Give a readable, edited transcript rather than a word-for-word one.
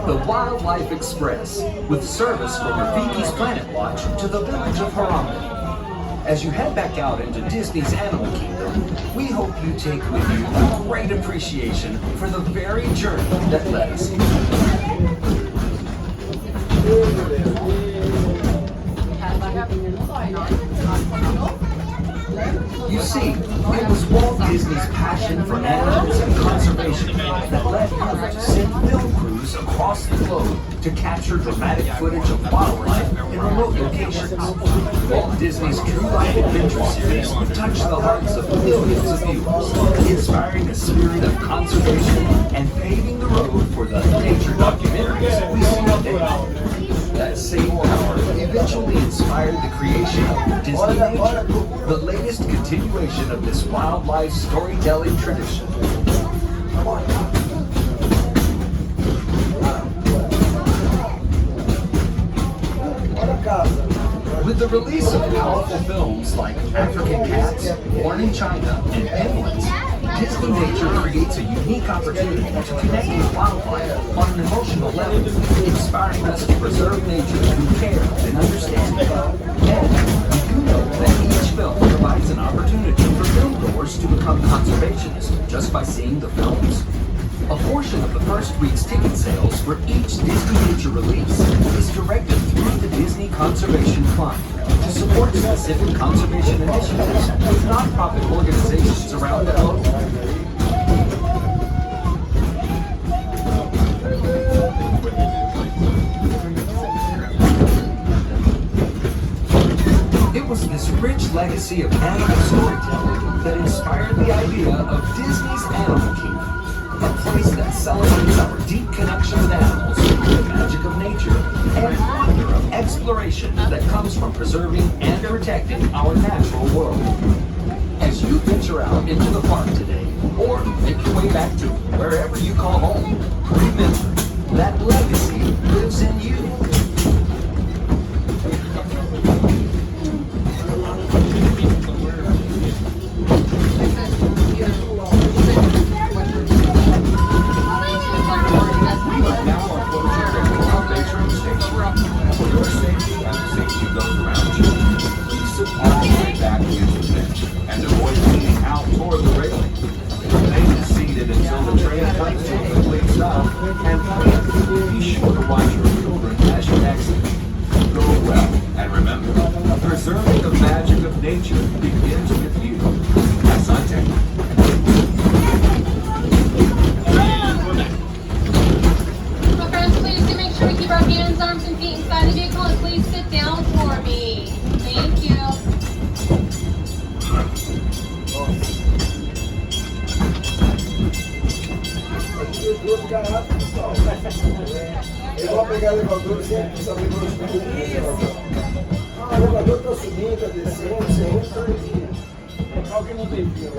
the Wildlife Express, with service from Rafiki's Planet Watch to the village of Harambe. As you head back out into Disney's Animal Kingdom, we hope you take with you a great appreciation for the very journey that led us here. You see, it was Walt Disney's passion for animals and conservation that led him to send film crews across the globe to capture dramatic footage of wildlife in remote locations. Walt Disney's True Life Adventure series touched the hearts of millions of viewers, inspiring a spirit of conservation and paving the road for the nature documentaries we see today. That same power eventually inspired the creation of Disney Nature, the latest continuation of this wildlife storytelling tradition. With the release of powerful films like African Cats, Born in China, and Penguins, Disney Nature creates a unique opportunity to connect with wildlife on an emotional level, inspiring us to preserve nature through care and understanding. And you know that each film provides an opportunity for filmgoers to become conservationists just by seeing the films. A portion of the first week's ticket sales for each Disney Nature release is directed through the Disney Conservation Fund to support specific conservation initiatives with nonprofit organizations around the globe. It was this rich legacy of animal storytelling that inspired the idea of Disney's Animal Kingdom, a place that celebrates our deep connection with animals, the magic of nature, and wonder of exploration that comes from preserving and protecting our natural world. As you venture out into the park today, or make your way back to wherever you call home, remember that legacy lives in you. And be sure to watch your children as you exit. Go well, and remember, preserving the magic of nature begins with you. That's our technique. My friends, please do make sure we keep our hands, arms, and feet inside the vehicle, and please sit down for me. Thank you. Eu vou pegar o elevador sempre saber para os o elevador está subindo, está descendo, você entra e alguém não tem fio.